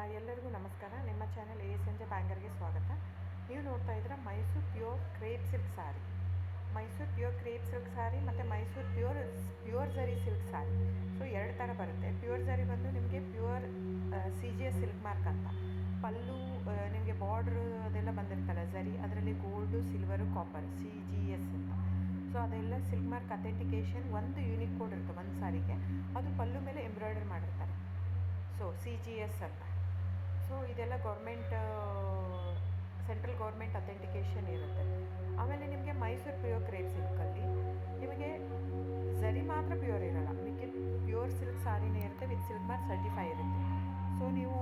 ಎಲ್ಲರಿಗೂ ನಮಸ್ಕಾರ. ನಿಮ್ಮ ಚಾನೆಲ್ ಸಂಜೆ ಬ್ಯಾಂಗರ್ಗೆ ಸ್ವಾಗತ. ನೀವು ನೋಡ್ತಾ ಇದ್ದೀರಾ Mysuru pure crepe silk sari. Mysuru pure crepe silk sari ಮತ್ತು ಮೈಸೂರು ಪ್ಯೂರ್ ಝರಿ ಸಿಲ್ಕ್ ಸ್ಯಾರಿ. ಸೊ ಎರಡು ಥರ ಬರುತ್ತೆ. ಪ್ಯೂರ್ ಝರಿ ಬಂದು ನಿಮಗೆ ಪ್ಯೂರ್ CGS ಸಿಲ್ಕ್ ಮಾರ್ಕ್ ಅಂತ. ಪಲ್ಲು ನಿಮಗೆ ಬಾರ್ಡ್ರು ಅದೆಲ್ಲ ಬಂದಿರ್ತಲ್ಲ ಝರಿ, ಅದರಲ್ಲಿ ಗೋಲ್ಡು, ಸಿಲ್ವರು, ಕಾಪರ್ CGS ಅಂತ. ಸೊ ಅದೆಲ್ಲ ಸಿಲ್ಕ್ ಮಾರ್ಕ್ ಅಥೆಂಟಿಕೇಷನ್ ಒಂದು ಯೂನಿಕ್ ಕೋಡ್ ಇರುತ್ತೆ ಒಂದು ಸಾರಿಗೆ. ಅದು ಪಲ್ಲು ಮೇಲೆ ಎಂಬ್ರಾಯ್ಡರಿ ಮಾಡಿರ್ತಾರೆ. ಸೊ CGS ಅಂತ. ಸೊ ಇದೆಲ್ಲ ಸೆಂಟ್ರಲ್ ಗೌರ್ಮೆಂಟ್ ಅಥೆಂಟಿಕೇಷನ್ ಇರುತ್ತೆ. ಆಮೇಲೆ ನಿಮಗೆ ಮೈಸೂರು ಪ್ಯೂರ್ ಕ್ರೇಪ್ ಸಿಲ್ಕಲ್ಲಿ ನಿಮಗೆ ಝರಿ ಮಾತ್ರ ಪ್ಯೂರ್ ಇರೋಲ್ಲ, ನಿಮಗೆ ಪ್ಯೂರ್ ಸಿಲ್ಕ್ ಸಾರಿನೇ ಇರುತ್ತೆ, ವಿತ್ ಸಿಲ್ಕ್ ಮಾರ್ಕ್ ಸರ್ಟಿಫೈ ಇರುತ್ತೆ. ಸೊ ನೀವು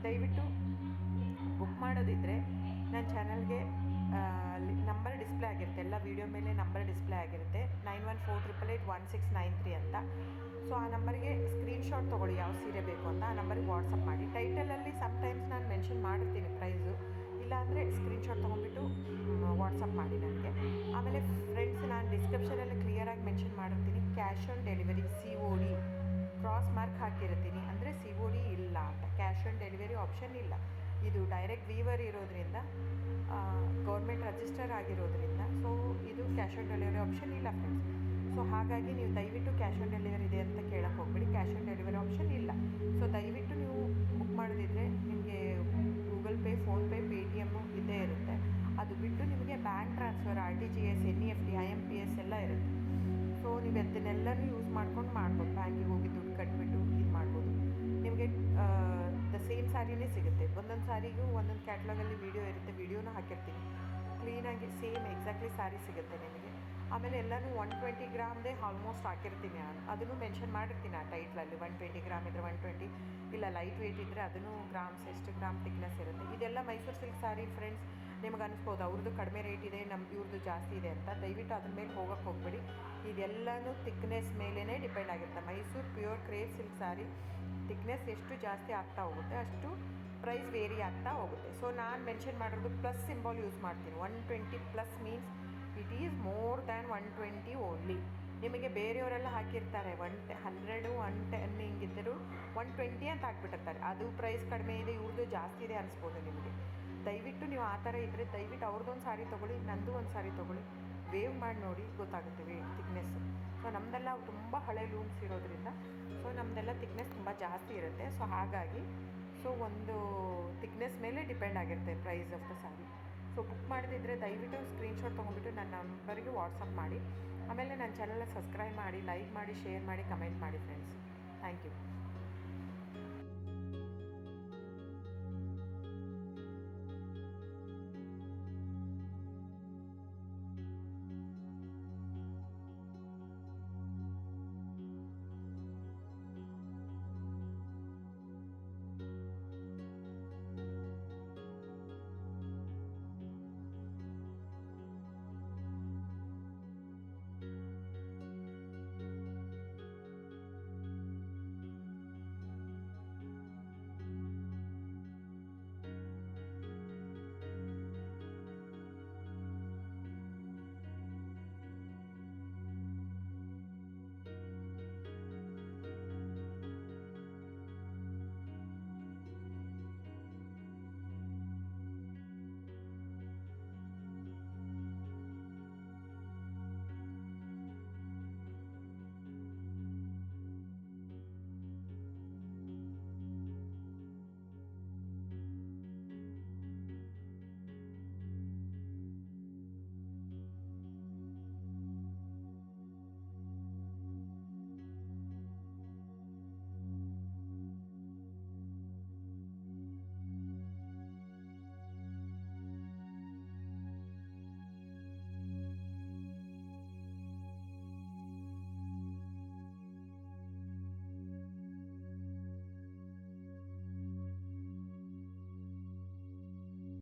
ದಯವಿಟ್ಟು ಬುಕ್ ಮಾಡೋದಿದ್ದರೆ ನನ್ನ ಚಾನಲ್ಗೆ ನಂಬರ್ ಡಿಸ್ಪ್ಲೇ ಆಗಿರುತ್ತೆ, ಎಲ್ಲ ವೀಡಿಯೋ ಮೇಲೆ ನಂಬರ್ ಡಿಸ್ಪ್ಲೇ ಆಗಿರುತ್ತೆ, 9148881693 ಅಂತ. ಸೊ ಆ ನಂಬರ್ಗೆ ಸ್ಕ್ರೀನ್ಶಾಟ್ ತೊಗೊಳ್ಳಿ ಯಾವ ಸೀರೆ ಬೇಕು ಅಂತ, ಆ ನಂಬರ್ಗೆ ವಾಟ್ಸಪ್ ಮಾಡಿ. ಟೈಟಲಲ್ಲಿ ಸಮ್ಟೈಮ್ಸ್ ನಾನು ಮೆನ್ಷನ್ ಮಾಡಿರ್ತೀನಿ ಪ್ರೈಸು, ಇಲ್ಲಾಂದರೆ ಸ್ಕ್ರೀನ್ಶಾಟ್ ತೊಗೊಂಡ್ಬಿಟ್ಟು ವಾಟ್ಸಪ್ ಮಾಡಿ ನನಗೆ. ಆಮೇಲೆ ಫ್ರೆಂಡ್ಸ್, ನಾನು ಡಿಸ್ಕ್ರಿಪ್ಷನಲ್ಲಿ ಕ್ಲಿಯರಾಗಿ ಮೆನ್ಷನ್ ಮಾಡಿರ್ತೀನಿ, cash on delivery COD cross mark ಹಾಕಿರ್ತೀನಿ, ಅಂದರೆ COD ಇಲ್ಲ ಅಂತ. ಕ್ಯಾಶ್ ಆನ್ ಡೆಲಿವರಿ ಆಪ್ಷನ್ ಇಲ್ಲ. ಇದು ಡೈರೆಕ್ಟ್ ವೀವರ್ ಇರೋದ್ರಿಂದ, ಗೌರ್ಮೆಂಟ್ ರಿಜಿಸ್ಟರ್ ಆಗಿರೋದ್ರಿಂದ, ಸೊ ಇದು ಕ್ಯಾಶ್ ಆನ್ ಡೆಲಿವರಿ ಆಪ್ಷನ್ ಇಲ್ಲ ಫ್ರೆಂಡ್ಸ್. ಸೊ ಹಾಗಾಗಿ ನೀವು ದಯವಿಟ್ಟು ಕ್ಯಾಶ್ ಆನ್ ಡೆಲಿವರಿ ಇದೆ ಅಂತ ಕೇಳಕ್ಕೆ ಹೋಗ್ಬೇಡಿ, ಕ್ಯಾಶ್ ಆನ್ ಡೆಲಿವರಿ ಆಪ್ಷನ್ ಇಲ್ಲ. ಸೊ ದಯವಿಟ್ಟು ನೀವು ಬುಕ್ ಮಾಡೋದಿದ್ರೆ ನಿಮಗೆ ಗೂಗಲ್ ಪೇ, ಫೋನ್ಪೇ, Paytm ಇದ್ದೇ ಇರುತ್ತೆ. ಅದು ಬಿಟ್ಟು ನಿಮಗೆ bank transfer, RTGS, NEFT, IMPS ಎಲ್ಲ ಇರುತ್ತೆ. ಸೊ ನೀವು ಅದನ್ನೆಲ್ಲನೂ ಯೂಸ್ ಮಾಡ್ಬೋದು. ಬ್ಯಾಂಕಿಗೆ ಹೋಗಿ ದುಡ್ಡು ಕಟ್ಬಿಟ್ಟು ಇದು ಮಾಡ್ಬೋದು. ನಿಮಗೆ ದ ಸೇಮ್ ಸ್ಯಾರಿನೇ ಸಿಗುತ್ತೆ. ಒಂದೊಂದು ಸ್ಯಾರಿಗೂ ಒಂದೊಂದು ಕ್ಯಾಟ್ಲಾಗಲ್ಲಿ ವೀಡಿಯೋ ಇರುತ್ತೆ, ವೀಡಿಯೋನ ಹಾಕಿರ್ತೀನಿ. ಕ್ಲೀನಾಗಿ ಸೇಮ್ ಎಕ್ಸಾಕ್ಟ್ಲಿ ಸ್ಯಾರಿ ಸಿಗುತ್ತೆ ನಿಮಗೆ. ಆಮೇಲೆ ಎಲ್ಲನೂ 120 ಗ್ರಾಮ್ದೇ ಆಲ್ಮೋಸ್ಟ್ ಹಾಕಿರ್ತೀನಿ ನಾನು, ಅದನ್ನು ಮೆನ್ಷನ್ ಮಾಡಿರ್ತೀನಿ ಆ ಟೈಟ್ಲಲ್ಲಿ. 120 ಗ್ರಾಮ್ ಇದ್ದರೆ 120, ಇಲ್ಲ ಲೈಟ್ ವೆಯ್ಟ್ ಇದ್ದರೆ ಅದನ್ನು ಗ್ರಾಮ್ಸ್ ಎಷ್ಟು ಗ್ರಾಮ್ ಥಿಕ್ನೆಸ್ ಇರುತ್ತೆ. ಇದೆಲ್ಲ ಮೈಸೂರು ಸಿಲ್ಕ್ ಸ್ಯಾರಿ ಫ್ರೆಂಡ್ಸ್. ನಿಮ್ಗೆ ಅನಿಸ್ಬೋದು ಅವ್ರದ್ದು ಕಡಿಮೆ ರೇಟ್ ಇದೆ, ಇವ್ರದ್ದು ಜಾಸ್ತಿ ಇದೆ ಅಂತ. ದಯವಿಟ್ಟು ಅದ್ರ ಮೇಲೆ ಹೋಗೋಕ್ಕೆ ಹೋಗ್ಬೇಡಿ. ಇದೆಲ್ಲನೂ ಥಿಕ್ನೆಸ್ ಮೇಲೇ ಡಿಪೆಂಡ್ ಆಗಿರುತ್ತೆ. Mysuru pure crepe silk sari thickness ಎಷ್ಟು ಜಾಸ್ತಿ ಆಗ್ತಾ ಹೋಗುತ್ತೆ ಅಷ್ಟು ಪ್ರೈಸ್ ವೇರಿ ಆಗ್ತಾ ಹೋಗುತ್ತೆ. ಸೊ ನಾನು ಮೆನ್ಷನ್ ಮಾಡಿರೋದು ಪ್ಲಸ್ ಸಿಂಬಾಲ್ ಯೂಸ್ ಮಾಡ್ತೀನಿ. 120 plus means it is more than 120 only. ನಿಮಗೆ ಬೇರೆಯವರೆಲ್ಲ ಹಾಕಿರ್ತಾರೆ 100, 110 ಹಿಂಗಿದ್ದರೂ 120 ಅಂತ ಹಾಕ್ಬಿಟ್ಟಿರ್ತಾರೆ. ಅದು ಪ್ರೈಸ್ ಕಡಿಮೆ ಇದೆ, ಇವ್ರದ್ದು ಜಾಸ್ತಿ ಇದೆ ಅನಿಸ್ಬೋದು ನಿಮಗೆ. ದಯವಿಟ್ಟು ನೀವು ಆ ಥರ ಇದ್ದರೆ ದಯವಿಟ್ಟು ಅವ್ರದ್ದೊಂದು ಸಾರಿ ತೊಗೊಳ್ಳಿ, ನಂದು ಒಂದು ಸಾರಿ ತೊಗೊಳ್ಳಿ, ವೇವ್ ಮಾಡಿ ನೋಡಿ, ಗೊತ್ತಾಗುತ್ತೆ ಥಿಕ್ನೆಸ್ಸು. ಸೊ ನಮ್ಮದೆಲ್ಲ ತುಂಬ ಹಳೆ ಲೂಮ್ಸ್ ಇರೋದ್ರಿಂದ ಸೊ ನಮ್ಮದೆಲ್ಲ ಥಿಕ್ನೆಸ್ ತುಂಬ ಜಾಸ್ತಿ ಇರುತ್ತೆ. ಸೊ ಹಾಗಾಗಿ ಸೊ ಒಂದು ಥಿಕ್ನೆಸ್ ಮೇಲೆ ಡಿಪೆಂಡ್ ಆಗಿರುತ್ತೆ price of the sari. So book ಮಾಡಿದ್ರೆ ದಯವಿಟ್ಟು ಸ್ಕ್ರೀನ್ಶಾಟ್ ತೊಗೊಂಡ್ಬಿಟ್ಟು ನನ್ನ ನಂಬರ್ಗೆ ವಾಟ್ಸಪ್ ಮಾಡಿ. ಆಮೇಲೆ ನನ್ನ ಚಾನಲ್ನ ಸಬ್ಸ್ಕ್ರೈಬ್ ಮಾಡಿ, ಲೈಕ್ ಮಾಡಿ, ಶೇರ್ ಮಾಡಿ, ಕಮೆಂಟ್ ಮಾಡಿ ಫ್ರೆಂಡ್ಸ್. Thank you.